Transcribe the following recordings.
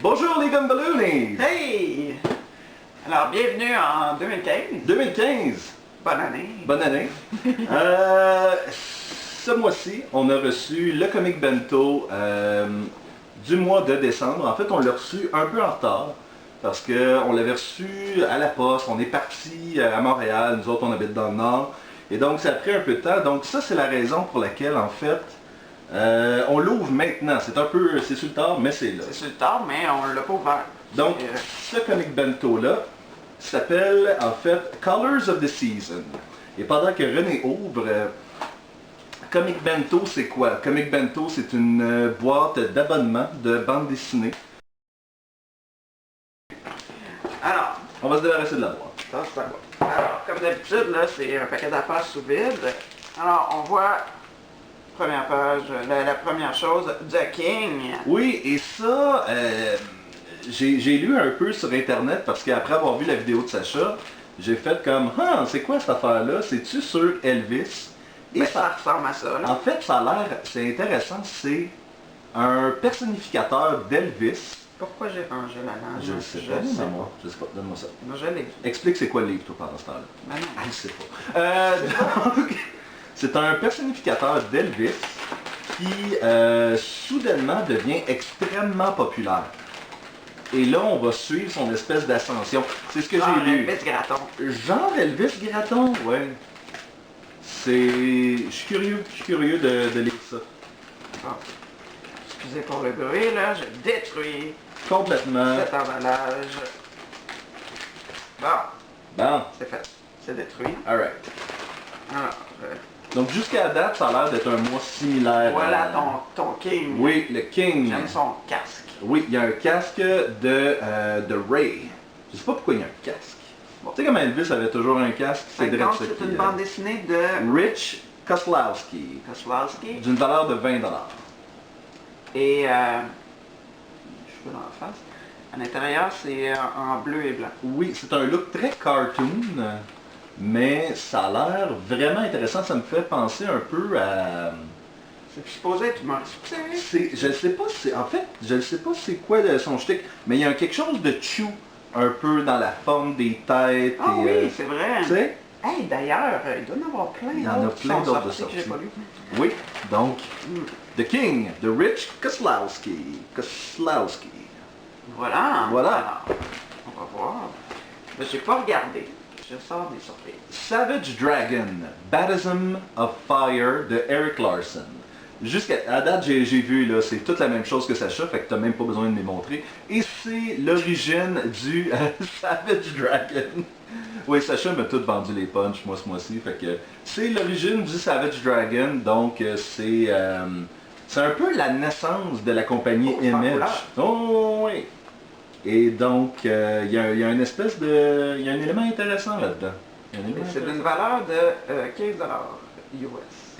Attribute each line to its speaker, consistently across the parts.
Speaker 1: Bonjour les Gumballoonies!
Speaker 2: Hey! Alors, bienvenue en 2015.
Speaker 1: 2015!
Speaker 2: Bonne année!
Speaker 1: Bonne année! Ce mois-ci, on a reçu le Comic Bento du mois de décembre. En fait, on l'a reçu un peu en retard parce qu'on l'avait reçu à la poste. On est parti à Montréal, nous autres on habite dans le Nord. Et donc ça a pris un peu de temps. Donc ça c'est la raison pour laquelle en fait on l'ouvre maintenant. C'est sur le tard, mais c'est là.
Speaker 2: C'est sur le tard, mais on l'a pas ouvert.
Speaker 1: Donc ce Comic Bento là s'appelle en fait Colors of the Season. Et pendant que René ouvre, Comic Bento c'est quoi? Comic Bento c'est une boîte d'abonnement de bande dessinée.
Speaker 2: Alors,
Speaker 1: On va se débarrasser de la boîte.
Speaker 2: ça c'est la boîte. Alors, comme d'habitude, là, c'est un paquet d'affaires sous vide. Alors, on voit, première page, la première chose, The King.
Speaker 1: Oui, et ça, j'ai lu un peu sur internet parce qu'après avoir vu la vidéo de Sacha, j'ai fait comme, ah, c'est quoi cette affaire-là? C'est-tu sur Elvis? Et
Speaker 2: Ben, ça ressemble à ça, là.
Speaker 1: en fait, ça a l'air, c'est intéressant, c'est un personnificateur d'Elvis.
Speaker 2: Pourquoi j'ai rangé la langue?
Speaker 1: Je ne sais pas, donne-moi. Je sais pas, donne-moi ça.
Speaker 2: Moi, je l'ai.
Speaker 1: Explique c'est quoi le livre, toi, pendant ce temps-là.
Speaker 2: Ben non.
Speaker 1: Ah, je sais pas. Donc, c'est un personnificateur d'Elvis qui soudainement devient extrêmement populaire. Et là, on va suivre son espèce d'ascension. C'est ce que j'ai lu.
Speaker 2: Elvis Gratton.
Speaker 1: Genre Elvis Gratton, ouais. Je suis curieux de lire ça.
Speaker 2: Bon. Excusez pour le bruit, là, je détruis
Speaker 1: Complètement.
Speaker 2: cet emballage. Bon,
Speaker 1: Bon,
Speaker 2: c'est fait. C'est détruit.
Speaker 1: alright.
Speaker 2: Alors,
Speaker 1: Donc jusqu'à date, ça a l'air d'être un mois similaire.
Speaker 2: voilà ton King.
Speaker 1: Oui, le King.
Speaker 2: J'aime son casque.
Speaker 1: Oui, il y a un casque de Ray. Je sais pas pourquoi il y a un casque. Bon, tu sais comme Elvis avait toujours un casque, c'est
Speaker 2: Donc,
Speaker 1: direct ça
Speaker 2: c'est
Speaker 1: qui
Speaker 2: une bande dessinée de
Speaker 1: Rich Koslowski,
Speaker 2: Koslowski.
Speaker 1: d'une valeur de 20$.
Speaker 2: Et, je suis dans la face. À l'intérieur, c'est en bleu et blanc.
Speaker 1: Oui, c'est un look très cartoon, mais ça a l'air vraiment intéressant. Ça me fait penser un peu à...
Speaker 2: C'est supposé être humoristique.
Speaker 1: Je ne sais pas si... En fait, je ne sais pas c'est quoi son shtick, mais il y a quelque chose de chew un peu dans la forme des têtes.
Speaker 2: Ah
Speaker 1: et,
Speaker 2: oui, c'est vrai.
Speaker 1: Tu sais?
Speaker 2: Hey, d'ailleurs, il doit y en avoir plein d'autres.
Speaker 1: Il y en a plein d'autres de
Speaker 2: que j'ai
Speaker 1: sorties.
Speaker 2: pas lu.
Speaker 1: Oui, donc, The King, de Rich Koslowski. Koslowski.
Speaker 2: Voilà.
Speaker 1: Voilà.
Speaker 2: Alors, on va voir. Mais j'ai pas regardé. Je sors des surprises.
Speaker 1: Savage Dragon, Baptism of Fire de Eric Larson. Jusqu'à date, j'ai vu, là, c'est toute la même chose que Sacha, fait que t'as même pas besoin de me les montrer. Et c'est l'origine du Savage Dragon. Oui, Sacha m'a tout vendu les punchs, moi, ce mois-ci, fait que c'est l'origine du Savage Dragon, donc c'est un peu la naissance de la compagnie Image. Oh, oui! Et donc, il y a une espèce de... Il y a un élément intéressant là-dedans.
Speaker 2: C'est d'une valeur de 15$ US.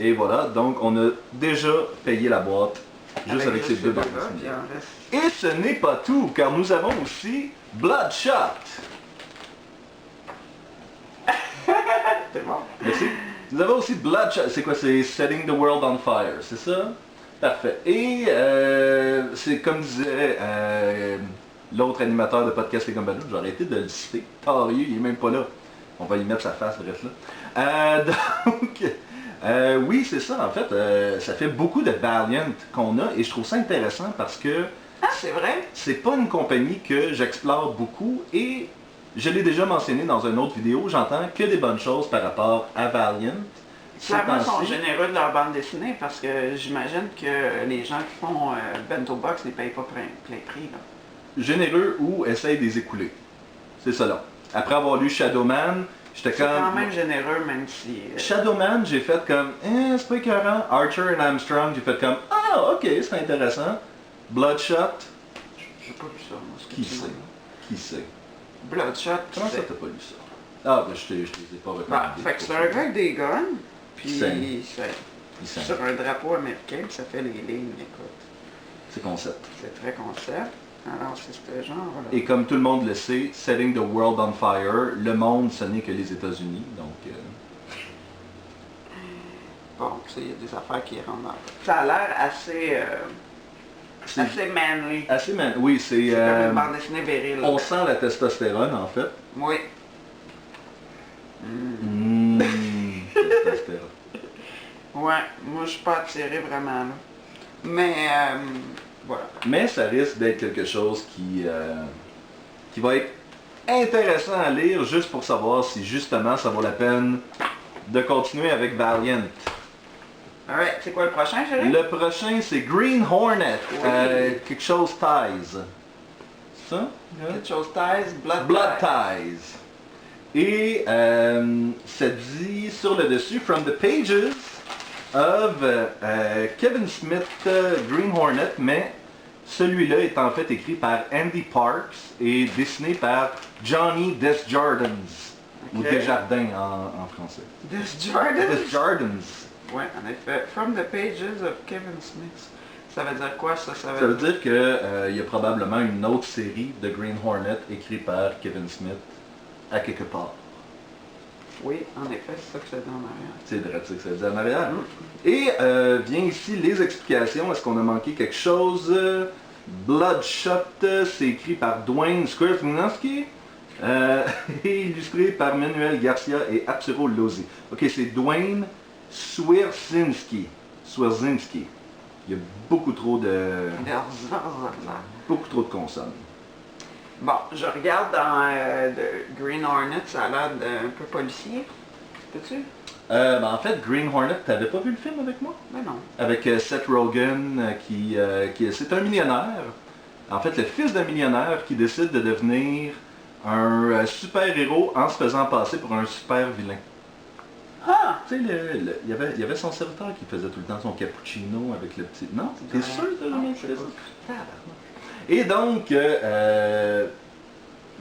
Speaker 1: Et voilà, donc on a déjà payé la boîte, juste avec ces deux bandes dessinées. Et ce n'est pas tout, car nous avons aussi Bloodshot.
Speaker 2: C'est bon.
Speaker 1: Merci. Nous avons aussi Bloodshot. C'est quoi? C'est Setting the World on Fire, c'est ça? Parfait. Et c'est comme disait l'autre animateur de podcast Les Gumballoonies, j'ai arrêté de le citer. Torieux, il est même pas là. On va y mettre sa face, bref là. Donc... oui, c'est ça. En fait, ça fait beaucoup de Valiant qu'on a et je trouve ça intéressant parce que
Speaker 2: Ah, c'est vrai?
Speaker 1: c'est pas une compagnie que j'explore beaucoup et je l'ai déjà mentionné dans une autre vidéo, j'entends que des bonnes choses par rapport à Valiant.
Speaker 2: Clairement, ils sont généreux de leur bande dessinée parce que j'imagine que les gens qui font Bento Box ne payent pas plein prix. Là.
Speaker 1: Généreux ou essayent de les écouler. C'est ça là. Après avoir lu Shadowman, j'étais
Speaker 2: C'est
Speaker 1: comme...
Speaker 2: quand même généreux, même si...
Speaker 1: Shadowman, j'ai fait comme, c'est pas écœurant. Archer et Armstrong, j'ai fait comme, ah, ok, c'est intéressant. Bloodshot,
Speaker 2: J'ai pas lu ça, moi. Ce que
Speaker 1: qui
Speaker 2: tu
Speaker 1: sait?
Speaker 2: dis.
Speaker 1: Qui sait?
Speaker 2: Bloodshot,
Speaker 1: Comment ça t'as pas lu ça? Ah, ben je les ai pas recommandés.
Speaker 2: Bah, fait que c'est un gars avec des guns, puis
Speaker 1: Scène.
Speaker 2: c'est sur un drapeau américain, puis ça fait les lignes, écoute.
Speaker 1: C'est concept.
Speaker 2: C'est très concept. Alors, c'est ce genre-là.
Speaker 1: Et comme tout le monde le sait, Setting the World on Fire, le monde, ce n'est que les États-Unis, donc...
Speaker 2: Bon, tu sais, il y a des affaires qui rentrent dans... Ça a l'air assez...
Speaker 1: C'est
Speaker 2: Assez manly.
Speaker 1: assez oui, c'est...
Speaker 2: C'est comme une bande dessinée virile.
Speaker 1: on sent la testostérone, en fait.
Speaker 2: Oui.
Speaker 1: Testostérone.
Speaker 2: Ouais, moi je suis pas attiré vraiment là. Mais voilà.
Speaker 1: Mais ça risque d'être quelque chose qui va être intéressant à lire juste pour savoir si justement ça vaut la peine de continuer avec Valiant.
Speaker 2: Alright, c'est quoi le prochain, chérie?
Speaker 1: Le prochain c'est Green Hornet,
Speaker 2: Oui.
Speaker 1: quelque chose Ties. C'est ça?
Speaker 2: Quelque chose Ties,
Speaker 1: Blood Ties. Et ça dit sur le dessus, from the pages of Kevin Smith Green Hornet, mais celui-là est en fait écrit par Andy Parks et dessiné par Johnny Desjardins, ou Desjardins en français.
Speaker 2: Desjardins?
Speaker 1: Desjardins.
Speaker 2: Ouais, en effet. From the pages of Kevin Smith. Ça veut dire quoi ça?
Speaker 1: Ça veut dire qu'il y a probablement une autre série de Green Hornet écrite par Kevin Smith à quelque part.
Speaker 2: Oui, en effet, c'est ça que ça dit en arrière.
Speaker 1: C'est vrai, c'est que ça dit en arrière. Et vient ici les explications. Est-ce qu'on a manqué quelque chose? Bloodshot, c'est écrit par Dwayne Squirtminowski et illustré par Manuel Garcia et Arturo Lozzi. Ok, c'est Dwayne Swierczynski. Il y a beaucoup trop de consonnes.
Speaker 2: Bon, je regarde dans The Green Hornet, ça a l'air d'un peu policier. Peux-tu?
Speaker 1: En fait, Green Hornet, t'avais pas vu le film avec moi?
Speaker 2: Ben non.
Speaker 1: Avec Seth Rogen, c'est un millionnaire. En fait, le fils d'un millionnaire qui décide de devenir un super-héros en se faisant passer pour un super-vilain.
Speaker 2: Ah!
Speaker 1: Tu sais, il y avait son serviteur qui faisait tout le temps son cappuccino avec le petit... Non? T'es sûr de jamais fait ça? Et donc,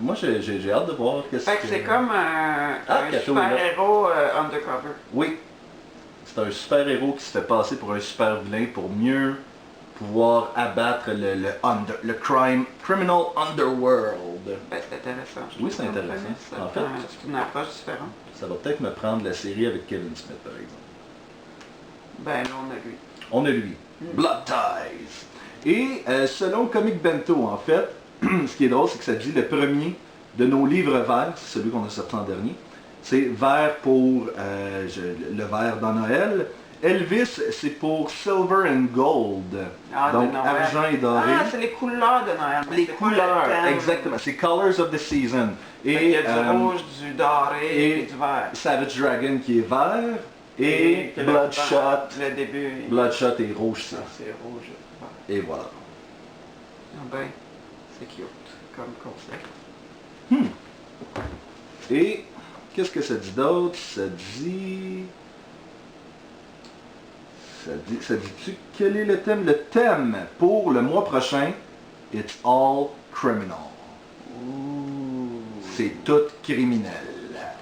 Speaker 1: moi j'ai hâte de voir qu'est-ce
Speaker 2: Fait que c'est comme un
Speaker 1: Kato est là.
Speaker 2: super-héros undercover.
Speaker 1: Oui. C'est un super-héros qui se fait passer pour un super-vilain pour mieux pouvoir abattre le criminal underworld.
Speaker 2: Ben, c'est intéressant.
Speaker 1: Oui, c'est intéressant. En fait,
Speaker 2: c'est une approche différente.
Speaker 1: ça va peut-être me prendre la série avec Kevin Smith, par exemple.
Speaker 2: Ben, là, on a lui.
Speaker 1: On a lui. Blood Ties. Et selon Comic Bento, en fait, ce qui est drôle, c'est que ça dit le premier de nos livres verts, c'est celui qu'on a sorti en dernier. C'est vert pour le vert dans Noël. Elvis, c'est pour Silver and Gold.
Speaker 2: Ah,
Speaker 1: Donc,
Speaker 2: de Noël.
Speaker 1: argent et doré.
Speaker 2: Ah, c'est les couleurs de Noël. mais
Speaker 1: Les
Speaker 2: c'est pas le
Speaker 1: couleurs,
Speaker 2: thème.
Speaker 1: exactement. C'est Colors of the Season.
Speaker 2: Fait qu'il y a du rouge, du doré et du vert.
Speaker 1: Savage Dragon qui est vert. Et
Speaker 2: que
Speaker 1: Bloodshot.
Speaker 2: Le début.
Speaker 1: Bloodshot est rouge, ça.
Speaker 2: Ah, c'est rouge. Ouais.
Speaker 1: Et voilà.
Speaker 2: Ah ben, c'est cute comme concept.
Speaker 1: Et qu'est-ce que ça dit d'autre? Ça dit-tu quel est le thème? Le thème pour le mois prochain, It's All Criminal.
Speaker 2: Ouh.
Speaker 1: C'est tout criminel.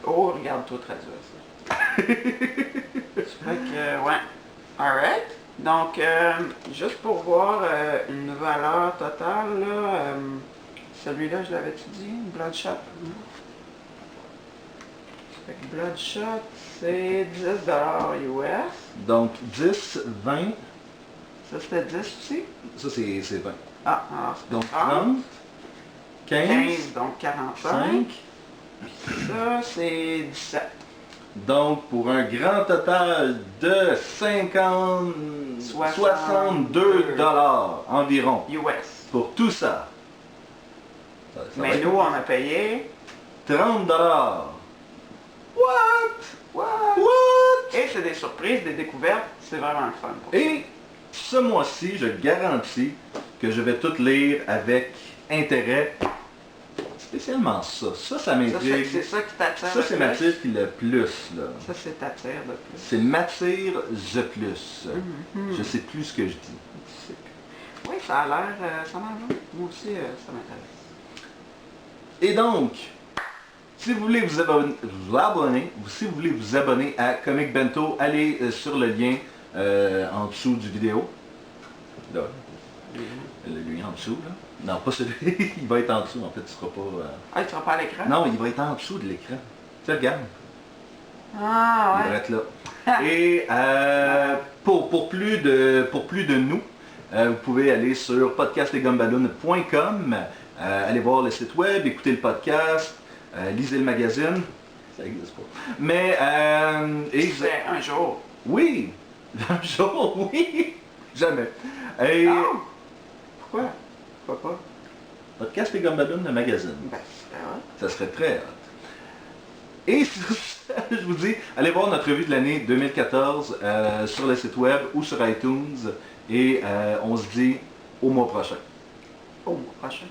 Speaker 2: Oh, regarde-toi traduire ça. Fait que, ouais. Alright. Donc, juste pour voir une valeur totale, là, celui-là, je l'avais-tu dit? Bloodshot. Fait que Bloodshot, c'est 10$ US.
Speaker 1: Donc 10, 20,
Speaker 2: Ça, c'était 10 aussi?
Speaker 1: ça c'est 20.
Speaker 2: Ah, alors c'est
Speaker 1: Donc
Speaker 2: 30.
Speaker 1: 30, 15,
Speaker 2: 15, donc 45.
Speaker 1: 5.
Speaker 2: Ça, c'est 17.
Speaker 1: Donc pour un grand total de 62 dollars environ
Speaker 2: US.
Speaker 1: pour tout ça. Ça va
Speaker 2: Mais
Speaker 1: être
Speaker 2: nous, on a payé
Speaker 1: 30 dollars. What?
Speaker 2: What?
Speaker 1: What?
Speaker 2: Et c'est des surprises, des découvertes, c'est vraiment le fun. Pour ça.
Speaker 1: Et ce mois-ci, je garantis que je vais tout lire avec intérêt. Spécialement ça. Ça
Speaker 2: Ça,
Speaker 1: m'intrigue.
Speaker 2: c'est ça qui t'attire.
Speaker 1: Ça, c'est
Speaker 2: le plus?
Speaker 1: m'attire qui le plus, là.
Speaker 2: Ça, c'est t'attire de plus.
Speaker 1: C'est m'attire the plus.
Speaker 2: Mhm.
Speaker 1: Je sais plus ce que je dis.
Speaker 2: C'est- Oui, ça a l'air, ça m'a l'air. Moi aussi, ça m'intéresse.
Speaker 1: Et donc, si vous voulez vous abonner à Comic Bento, allez sur le lien en dessous du vidéo. Là. Le lien en dessous, là. Non, pas celui. Il va être en dessous, en fait, tu seras pas...
Speaker 2: Ah, tu seras pas à l'écran?
Speaker 1: Non, il va être en dessous de l'écran. Tu regardes.
Speaker 2: Ah,
Speaker 1: Il
Speaker 2: ouais.
Speaker 1: va être là. Et pour plus de nous, Vous pouvez aller sur podcastlesgumballoons.com, aller voir le site web, écouter le podcast, lisez le magazine. Ça n'existe pas. Mais,
Speaker 2: C'est un jour.
Speaker 1: oui, un jour, oui, jamais. Et,
Speaker 2: Non. Pourquoi? Pourquoi pas?
Speaker 1: Podcast Les Gumballoons, le magazine.
Speaker 2: Ben, c'est vrai.
Speaker 1: Ça serait très hot. Et sur ça, je vous dis, allez voir notre revue de l'année 2014 sur le site web ou sur iTunes. Et on se dit au mois prochain.
Speaker 2: Au mois prochain.